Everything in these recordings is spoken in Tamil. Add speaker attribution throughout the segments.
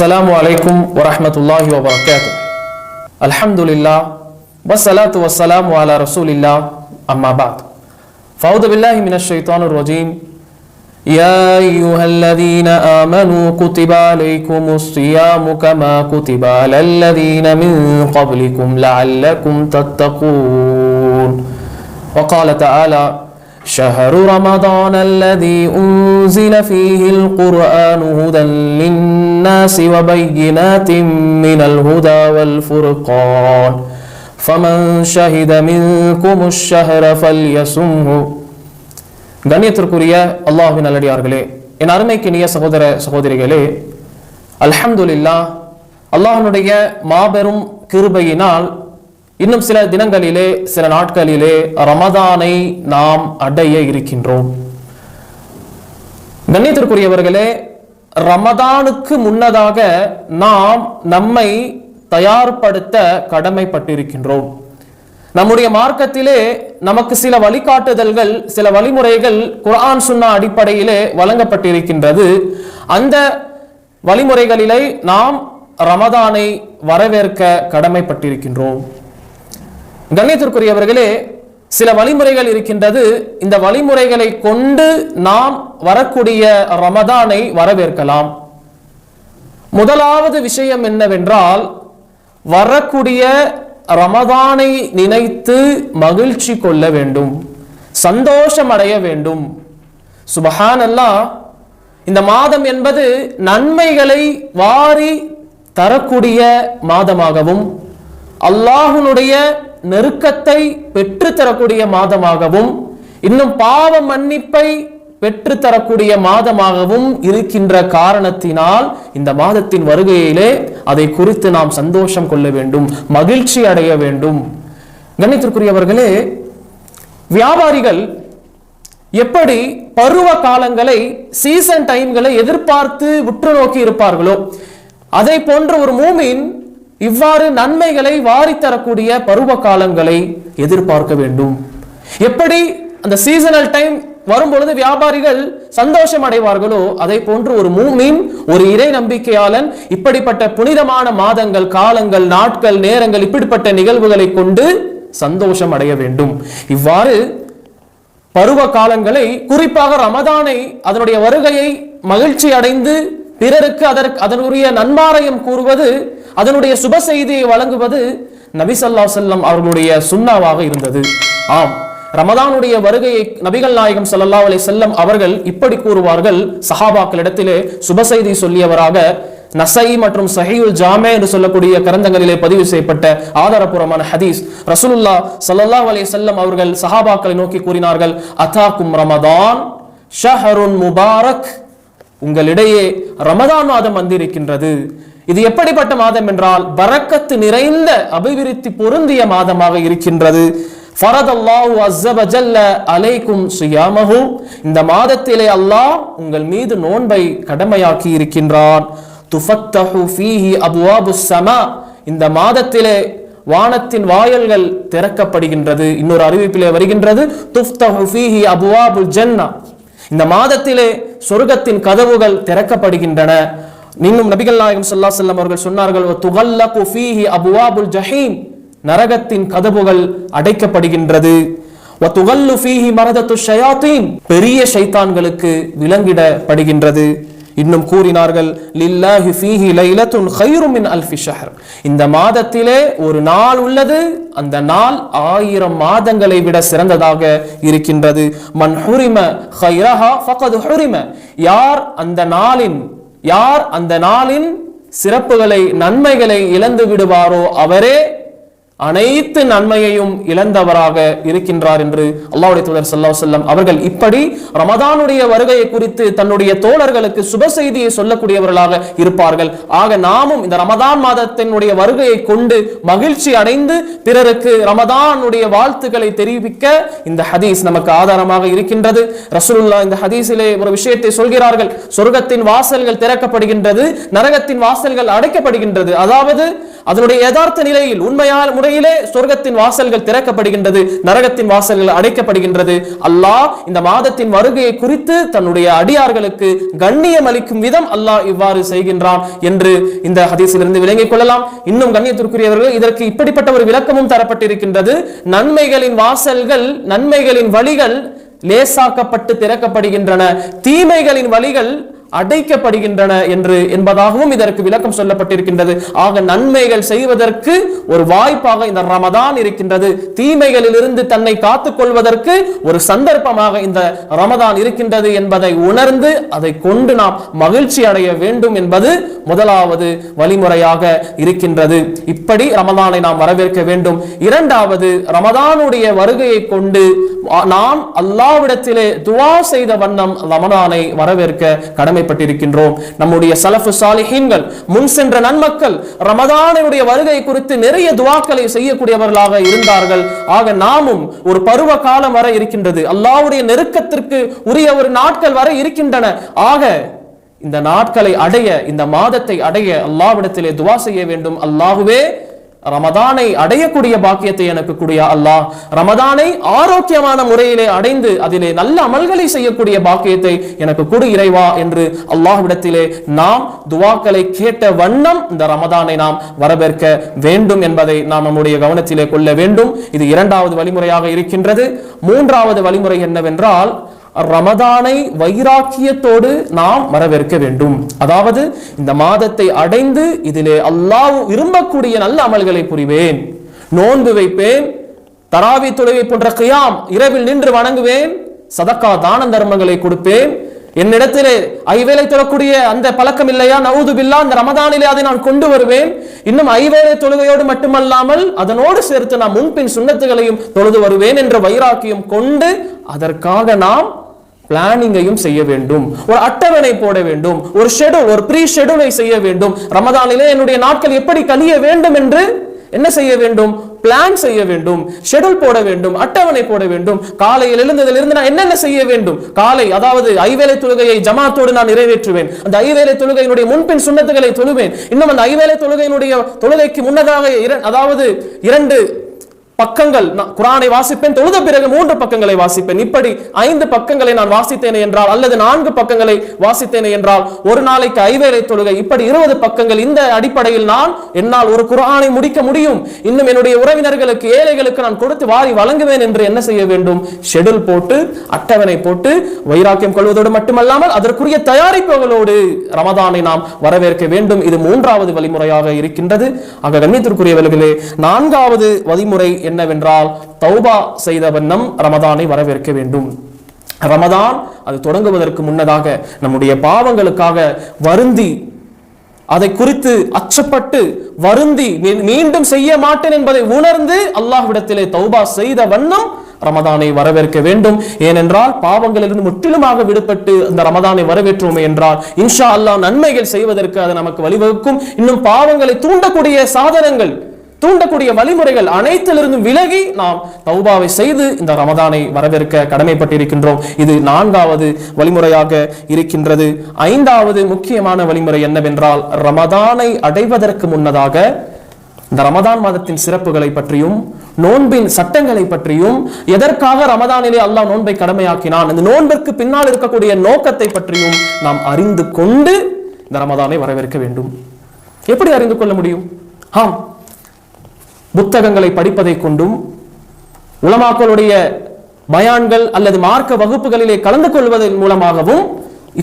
Speaker 1: السلام عليكم ورحمة الله وبركاته. الحمد لله والصلاة والسلام على رسول الله أما بعد فأعوذ بالله من الشيطان الرجيم. يا أيها الذين آمنوا كتب عليكم الصيام كما كتب على الذين من قبلكم لعلكم تتقون. وقال تعالى: شهر رمضان الذي أنزل فيه القرآن هدى للناس وبينات من الهدى والفرقان فمن شهد منكم الشهر فليصمه. கண்ணியத்திற்குரிய அல்லாஹ்வின் நல்லடியார்களே, என் அருமைக்கினிய சகோதர சகோதரிகளே, அல்ஹம்துலில்லாஹ், அல்லாஹ்வுடைய மாபெரும் கிருபையினால் இன்னும் சில தினங்களிலே, சில நாட்களிலே ரமதானை நாம் அடைய இருக்கின்றோம். கண்ணியத்திற்குரியவர்களே, ரமதானுக்கு முன்னதாக நாம் நம்மை தயார்படுத்த கடமைப்பட்டிருக்கின்றோம். நம்முடைய மார்க்கத்திலே நமக்கு சில வழிகாட்டுதல்கள், சில வழிமுறைகள் குர்ஆன் சுன்னா அடிப்படையிலே வழங்கப்பட்டிருக்கின்றது. அந்த வழிமுறைகளிலே நாம் ரமதானை வரவேற்க கடமைப்பட்டிருக்கின்றோம். கண்ணியத்திற்குரியவர்களே, சில வழிமுறைகள் இருக்கின்றது. இந்த வழிமுறைகளை கொண்டு நாம் வரக்கூடிய ரமதானை வரவேற்கலாம். முதலாவது விஷயம் என்னவென்றால், வரக்கூடிய ரமதானை நினைத்து மகிழ்ச்சி கொள்ள வேண்டும், சந்தோஷம் அடைய வேண்டும். சுப்ஹானல்லாஹ், இந்த மாதம் என்பது நன்மைகளை வாரி தரக்கூடிய மாதமாகவும் அல்லாஹ்வுடைய நெருக்கத்தை பெற்று தரக்கூடிய மாதமாகவும் இன்னும் பாவ மன்னிப்பை பெற்று தரக்கூடிய மாதமாகவும் இருக்கின்ற காரணத்தினால் இந்த மாதத்தின் வருகையிலே அதை குறித்து நாம் சந்தோஷம் கொள்ள வேண்டும், மகிழ்ச்சி அடைய வேண்டும். கண்ணியத்திற்குரியவர்களே, வியாபாரிகள் எப்படி பருவ காலங்களை, சீசன் டைம்களை எதிர்பார்த்து உற்று நோக்கி இருப்பார்களோ, அதை போன்ற ஒரு மூமின் இவ்வாறு நன்மைகளை வாரித்தரக்கூடிய பருவ காலங்களை எதிர்பார்க்க வேண்டும். எப்படி அந்த சீசனல் டைம் வரும்பொழுது வியாபாரிகள் சந்தோஷம் அடைவார்களோ, அதை போன்று ஒரு மூமின், ஒரு இறை நம்பிக்கையாளன் இப்படிப்பட்ட புனிதமான மாதங்கள், காலங்கள், நாட்கள், நேரங்கள், இப்படிப்பட்ட நிகழ்வுகளை கொண்டு சந்தோஷம் அடைய வேண்டும். இவ்வாறு பருவ காலங்களை, குறிப்பாக ரமதானை, அதனுடைய வருகையை மகிழ்ச்சி அடைந்து பிறருக்கு அதனுடைய நன்மாராயம் கூறுவது, அதனுடைய சுப செய்தியை வழங்குவது நபி ஸல்லல்லாஹு அலைஹி வஸல்லம் அவர்களுடைய சுன்னாவாக இருந்தது. ஆம், ரமதானுடைய வருகையை நபிகள் நாயகம் ஸல்லல்லாஹு அலைஹி வஸல்லம் அவர்கள் இப்படி கூறுவார்கள். சஹாபாக்களிடத்திலே சுப செய்தி சொல்லியவராக நஸஈ மற்றும் ஸஹீஹுல் ஜாமி என்று சொல்லக்கூடிய கிரந்தங்களிலே பதிவு செய்யப்பட்ட ஆதாரபூர்வமான ஹதீஸ், ரசூலுல்லாஹ் ஸல்லல்லாஹு அலைஹி வஸல்லம் அவர்கள் சஹாபாக்களை நோக்கி கூறினார்கள்: அதாக்கும் ரமதான் ஷஹ்ருன் முபாரக், உங்களிடையே ரமதான் மாதம் வந்திருக்கின்றது. இது எப்படிப்பட்ட மாதம் என்றால், பரக்கத்து நிறைந்த, அபிவிருத்தி பொருந்திய மாதமாக இருக்கின்றது. ஃபரதல்லாஹு அஸ்ஸ வஜல்ல அலைக்கும் ஸியாமஹு, இந்த மாதத்திலே அல்லாஹ் உங்கள் மீது நோன்பை கடமையாக்கி இருக்கின்றான். துஃபத்தஹு ஃபீஹி அப்வாபுஸ் ஸமா, இந்த மாதத்திலே வானத்தின் வாயல்கள் திறக்கப்படுகின்றது. இன்னொரு அறிவிப்பிலே வருகின்றது, துஃப்தஹு ஃபீஹி அப்வாபுல் ஜன்னah, இந்த மாதத்திலே சொர்க்கத்தின் கதவுகள் திறக்கப்படுகின்றன. இன்னும் நபிகள் நாயகம் ஸல்லல்லாஹு அலைஹி வஸல்லம் அவர்கள் சொன்னார்கள், துகல்லகு ஃபீஹி அப்வாபுல் ஜஹீம், நரகத்தின் கதவுகள் அடைக்கப்படுகின்றது. வதுகல்லு ஃபீஹி மரதத்து ஷயாத்தீன், பெரிய ஷைத்தான்களுக்கு விலங்கிடப்படுகின்றது. இன்னும் கூறினார்கள், லில்லாஹி ஃபீஹி லைலத்துன் கைரும் மின் அல்ஃபி ஷஹர், இந்த மாதத்திலே ஒரு நாள் உள்ளது, அந்த நாள் 1000 மாதங்களை விட சிறந்ததாக இருக்கின்றது. மன் ஹுரிம கைரஹா ஃபகத் ஹுரிம, யார் அந்த நாளின் சிறப்புகளை, நன்மைகளை இழந்து விடுவாரோ அவரே அனைத்து நன்மையையும் இழந்தவராக இருக்கின்றார் என்று அல்லாஹ்வுடைய தூதர் ஸல்லல்லாஹு அலைஹி வஸல்லம் அவர்கள் இப்படி ரமதானுடைய வருகையை குறித்து தன்னுடைய தோழர்களுக்கு சுப செய்தியை சொல்லக்கூடியவர்களாக இருப்பார்கள். ஆக நாமும் இந்த ரமதான் மாதத்தினுடைய வருகையை கொண்டு மகிழ்ச்சி அடைந்து பிறருக்கு ரமதானுடைய வாழ்த்துக்களை தெரிவிக்க இந்த ஹதீஸ் நமக்கு ஆதாரமாக இருக்கின்றது. ரசூலுல்லாஹ் இந்த ஹதீஸிலே ஒரு விஷயத்தை சொல்கிறார்கள், சொர்க்கத்தின் வாசல்கள் திறக்கப்படுகின்றது, நரகத்தின் வாசல்கள் அடைக்கப்படுகின்றது. அதாவது அதனுடைய யதார்த்த நிலையில் உண்மையான முறையிலே சொர்க்கத்தின் வாசல்கள் திறக்கப்படுகின்றது, நரகத்தின் வாசல்கள் அடைக்கப்படுகின்றது. அல்லாஹ் இந்த மாதத்தின் வருகையை குறித்து தன்னுடைய அடியார்களுக்கு கண்ணியம் அளிக்கும் விதம் அல்லாஹ் இவ்வாறு செய்கின்றான் என்று இந்த ஹதீஸிலிருந்து விளங்கிக் கொள்ளலாம். இன்னும் கண்ணியத்திற்குரியவர்கள், இதற்கு இப்படிப்பட்ட ஒரு விளக்கமும் தரப்பட்டிருக்கின்றது. நன்மைகளின் வாசல்கள், நன்மைகளின் வழிகள் லேசாக்கப்பட்டு திறக்கப்படுகின்றன, தீமைகளின் வழிகள் அடைக்கப்படுகின்றன என்பதாகவும் இதற்கு விளக்கம் சொல்லப்பட்டிருக்கின்றது. ஆக நன்மைகள் செய்வதற்கு ஒரு வாய்ப்பாக இந்த ரமதான் இருக்கின்றது, தீமைகளில் இருந்து தன்னை காத்துக் கொள்வதற்கு ஒரு சந்தர்ப்பமாக இந்த ரமதான் இருக்கின்றது என்பதை உணர்ந்து அதை கொண்டு நாம் மகிழ்ச்சி அடைய வேண்டும் என்பது முதலாவது வழிமுறையாக இருக்கின்றது. இப்படி ரமதானை நாம் வரவேற்க வேண்டும். இரண்டாவது, ரமதானுடைய வருகையை கொண்டு நாம் அல்லாஹ்விடத்திலே துஆ செய்த வண்ணம் ரமதானை வரவேற்க கடமைப்பட்டிருக்கின்றோம். நம்முடைய ஸலஃபு ஸாலிஹீன்கள், முன் சென்ற நன்மக்கள் ரமதானுடைய வருகை குறித்து நிறைய துஆக்களை செய்யக்கூடியவர்களாக இருந்தார்கள். ஆக நாமும் ஒரு பருவ காலம் வர இருக்கின்றது, அல்லாஹ்வுடைய நெருக்கத்திற்கு உரிய ஒரு நாட்கள் வர இருக்கின்றன. ஆக இந்த நாட்களை அடைய, இந்த மாதத்தை அடைய அல்லாஹ்விடத்திலே துஆ செய்ய வேண்டும். அல்லாஹ்வே, ரமதானை அடையக்கூடிய பாக்கியத்தை எனக்கு கூடிய அல்லாஹ், ரமதானை ஆரோக்கியமான முறையிலே அடைந்து அதிலே நல்ல அமல்களை செய்யக்கூடிய பாக்கியத்தை எனக்கு கொடு இறைவா என்று அல்லாஹ்விடத்திலே நாம் துஆக்களை கேட்ட வண்ணம் இந்த ரமதானை நாம் வரவேற்க வேண்டும் என்பதை நாம் நம்முடைய கவனத்திலே கொள்ள வேண்டும். இது இரண்டாவது வழிமுறையாக இருக்கின்றது. மூன்றாவது வழிமுறை என்னவென்றால், ரமதானை வைராக்கியத்தோடு நாம் வரவேற்க வேண்டும். அதாவது இந்த மாதத்தை அடைந்து இதிலே அல்லாஹ் விரும்பக்கூடிய நல்ல அமல்களை புரிவேன், நோன்பு வைப்பேன், தராவி தொழுகை போன்ற கியாம் இரவில் நின்று வணங்குவேன், சதக்கா தான தர்மங்களை கொடுப்பேன், என்னிடத்திலே ஐவேளை தொழக்கூடிய அந்த பழக்கம் இல்லையா, நவுது பில்லா, அந்த ரமதானிலே அதை நான் கொண்டு வருவேன். இன்னும் ஐவேளை தொழுகையோடு மட்டுமல்லாமல் அதனோடு சேர்த்து நான் முன்பின் சுன்னத்துகளையும் தொழுது வருவேன் என்ற வைராக்கியம் கொண்டு அதற்காக நாம் பிளானிங்கையும் செய்ய வேண்டும், ஒரு அட்டவணை போட வேண்டும், ஒரு ஷெட்யூல், ஒரு ப்ரீ ஷெட்யூலை செய்ய வேண்டும். ரமதானிலே என்னுடைய நாட்கள் எப்படி கழிய வேண்டும் என்று என்ன செய்ய வேண்டும், பிளான் செய்ய வேண்டும், ஷெட்யூல் போட வேண்டும், அட்டவணை போட வேண்டும். காலையில் எழுந்ததிலிருந்து நான் என்னென்ன செய்ய வேண்டும், காலை அதாவது ஐவேளை தொழுகையை ஜமாத்தோடு நான் நிறைவேற்றுவேன், அந்த ஐவேளை தொழுகையினுடைய முன்பின் சுன்னத்துகளை தொழுவேன். இன்னும் அந்த ஐவேளை தொழுகையினுடைய தொழுகைக்கு முன்னதாக அதாவது 2 பக்கங்கள் குர்ஆனை வாசிப்பேன், தொழுத பிறகு 3 பக்கங்களை வாசிப்பேன். இப்படி 5 பக்கங்களை நான் வாசித்தேனே என்றால், அல்லது 4 பக்கங்களை வாசித்தேனே என்றால் ஒரு நாளைக்கு ஐவேளை தொழுகை, இப்படி 20 பக்கங்கள். இந்த அடிப்படையில் நான் என்னால் ஒரு குர்ஆனை முடிக்க முடியும். இன்னும் என்னுடைய உறவினர்களுக்கு, ஏழைகளுக்கு நான் கொடுத்து வாரி வழங்குவேன் என்று என்ன செய்ய வேண்டும், ஷெட்யூல் போட்டு அட்டவணை போட்டு வைராக்கியம் கொள்வதோடு மட்டுமல்லாமல் அதற்குரிய தயாரிப்புகளோடு ரமதானை நாம் வரவேற்க வேண்டும். இது மூன்றாவது வழிமுறையாக இருக்கின்றது. ஆக கண்ணியத்திற்குரியவர்களே, நான்காவது வழிமுறை என்னவென்றால், தௌபா செய்த வண்ணம் ரமதானை வரவேற்க வேண்டும். ரமதான் அது தொடங்குவதற்கு முன்னதாக நம்முடைய பாவங்களுக்காக வருந்தி, அதை குறித்து அச்சப்பட்டு வருந்தி மீண்டும் செய்ய மாட்டேன் என்பதை உணர்ந்து அல்லாஹ்விடத்திலே தௌபா செய்த வண்ணம் ரமதானை வரவேற்க வேண்டும். ஏனென்றால் பாவங்களிலிருந்து முற்றிலுமாக விடுபட்டு இந்த ரமதானை வரவேற்றுவோமே என்றால் இன்ஷா அல்லாஹ் நன்மைகள் செய்வதற்கு அது நமக்கு வழிவகுக்கும். இன்னும் பாவங்களை தூண்டக்கூடிய சாதனங்கள், தூண்டக்கூடிய வழிமுறைகள் அனைத்திலிருந்தும் விலகி நாம் தௌபாவை செய்து இந்த ரமதானை வரவேற்க கடமைப்பட்டிருக்கின்றோம். இது 4வது வழிமுறையாக இருக்கின்றது. 5வது முக்கியமான வழிமுறை என்னவென்றால், ரமதானை அடைவதற்கு முன்னதாக இந்த ரமதான் மாதத்தின் சிறப்புகளை பற்றியும் நோன்பின் சட்டங்களை பற்றியும், எதற்காக ரமதானிலே அல்லாஹ் நோன்பை கடமையாக்கினான், இந்த நோன்பிற்கு பின்னால் இருக்கக்கூடிய நோக்கத்தை பற்றியும் நாம் அறிந்து கொண்டு இந்த ரமதானை வரவேற்க வேண்டும். எப்படி அறிந்து கொள்ள முடியும்? புத்தகங்களை படிப்பதை கொண்டும், உலமாக்களுடைய பயான்கள் அல்லது மார்க்க வகுப்புகளிலே கலந்து கொள்வதன் மூலமாகவும்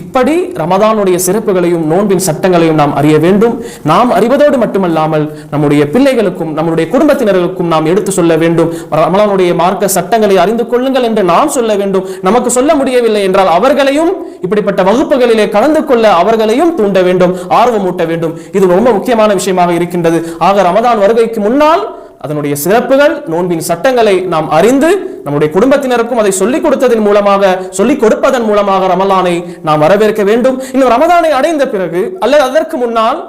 Speaker 1: இப்படி ரமதானுடைய சிறப்புகளையும் நோன்பின் சட்டங்களையும் நாம் அறிய வேண்டும். நாம் அறிவதோடு மட்டுமல்லாமல் நம்முடைய பிள்ளைகளுக்கும் நம்முடைய குடும்பத்தினர்களுக்கும் நாம் எடுத்து சொல்ல வேண்டும். ரமலானுடைய மார்க்க சட்டங்களை அறிந்து கொள்ளுங்கள் என்று நாம் சொல்ல வேண்டும். நமக்கு சொல்ல முடியவில்லை என்றால் அவர்களையும் இப்படிப்பட்ட வகுப்புகளிலே கலந்து கொள்ள அவர்களையும் தூண்ட வேண்டும், ஆர்வமூட்ட வேண்டும். இது ரொம்ப முக்கியமான விஷயமாக இருக்கின்றது. ஆக ரமதான் வருகைக்கு முன்னால் அதனுடைய சிறப்புகள், நோன்பின் சட்டங்களை நாம் அறிந்து நம்முடைய குடும்பத்தினருக்கும் அதை சொல்லிக் கொடுத்ததன் மூலமாக, சொல்லிக் கொடுப்பதன் மூலமாக ரமலானை நாம் வரவேற்க வேண்டும். இன்னும் ரமலானை அடைந்த பிறகு அல்லது அதற்கு முன்னால்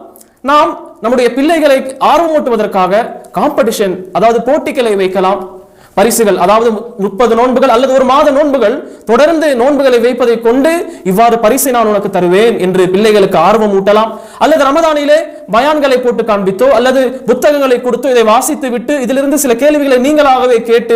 Speaker 1: நாம் நம்முடைய பிள்ளைகளை ஆர்வமூட்டுவதற்காக காம்படிஷன், அதாவது போட்டிகளை வைக்கலாம். பரிசுகள், அதாவது 30 நோன்புகள் அல்லது ஒரு மாத நோன்புகள் தொடர்ந்து நோன்புகளை வைப்பதை கொண்டு இவ்வாறு பரிசை நான் உனக்கு தருவேன் என்று பிள்ளைகளுக்கு ஆர்வம் ஊட்டலாம். அல்லது ரமதானிலே பயான்களை போட்டு காண்பித்தோ அல்லது புத்தகங்களை கொடுத்தோ இதை வாசித்து விட்டு இதிலிருந்து சில கேள்விகளை நீங்களாகவே கேட்டு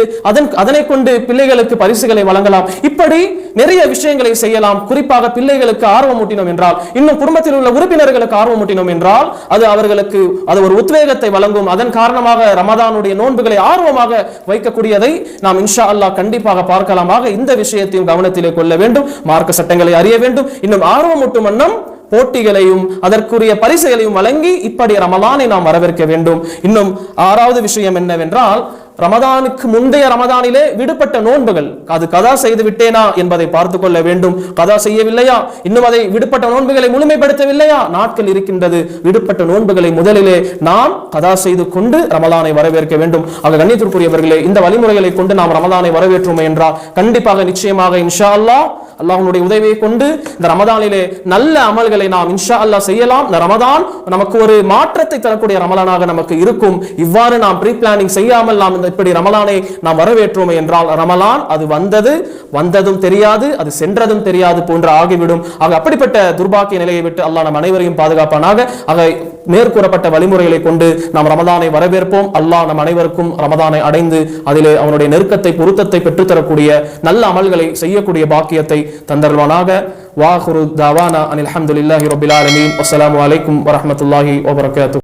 Speaker 1: அதனை கொண்டு பிள்ளைகளுக்கு பரிசுகளை வழங்கலாம். இப்படி நிறைய விஷயங்களை செய்யலாம். குறிப்பாக பிள்ளைகளுக்கு ஆர்வம் ஊட்டினோம் என்றால், இன்னும் குடும்பத்தில் உள்ள உறுப்பினர்களுக்கு ஆர்வம் ஊட்டினோம் என்றால் அது அவர்களுக்கு அது ஒரு உத்வேகத்தை வழங்கும். அதன் காரணமாக ரமதானுடைய நோன்புகளை ஆர்வமாக வைக்கக்கூடியதை நாம் இன்ஷா அல்லாஹ் கண்டிப்பாக பார்க்கலாமாக. இந்த விஷயத்தையும் கவனத்திலே கொள்ள வேண்டும். மார்க்க சட்டங்களை அறிய வேண்டும். இன்னும் ஆர்வமூட்டும் வண்ணம் போட்டிகளையும் அதற்குரிய பரிசுகளையும் வழங்கி இப்படி ரமலானை நாம் வரவேற்க வேண்டும். இன்னும் 6வது விஷயம் என்னவென்றால், ரமதானுக்கு முந்தைய ரமதானிலே விடுபட்ட நோன்புகள், அது கதா செய்து விட்டேனா என்பதை பார்த்துக் கொள்ள வேண்டும். கதா செய்யவில்லையா, இன்னும் அதை விடுபட்ட நோன்புகளை முழுமைப்படுத்தவில்லையா, நாட்கள் இருக்கின்றது. விடுபட்ட நோன்புகளை முதலிலே நாம் கதா செய்து கொண்டு ரமலானை வரவேற்க வேண்டும். ஆக கண்ணியத்திற்குரியவர்களே, இந்த வழிமுறைகளை கொண்டு நாம் ரமலானை வரவேற்றுமே என்றால் கண்டிப்பாக நிச்சயமாக இன்ஷா அல்லாஹ் அல்லாஹ்வுடைய உதவியை கொண்டு இந்த ரமதானிலே நல்ல அமல்களை நாம் இன்ஷா அல்லாஹ் செய்யலாம். இந்த ரமதான் நமக்கு ஒரு மாற்றத்தை தரக்கூடிய ரமலானாக நமக்கு இருக்கும். இவ்வாறு நாம் ப்ரீ பிளானிங் செய்யாமல் நாம் இப்படி ரமலானை நாம் வரவேற்றோமே என்றால் ரமலான் அது வந்ததும் தெரியாது, அது சென்றதும் தெரியாது போன்ற ஆகிவிடும். ஆக அப்படிப்பட்ட துர்பாக்கிய நிலையை விட்டு அல்லாஹ் நம் அனைவரையும் பாதுகாப்பானாக. ஆக மேற்கூறப்பட்ட வழிமுறைகளை கொண்டு நாம் ரமதானை வரவேற்போம். அல்லாஹ் நம் அனைவருக்கும் ரமதானை அடைந்து அதிலே அவனுடைய நெருக்கத்தை பொருத்தத்தை பெற்றுத்தரக்கூடிய நல்ல அமல்களை செய்யக்கூடிய பாக்கியத்தை தந்தருள்வானாக. வாஹுரு தாவானா அனில் ஹம்துலில்லாஹி ரப்பில் ஆலமீன். அஸ்ஸலாமு அலைக்கும் வரஹ்மத்துல்லாஹி வபரகாத்துஹு.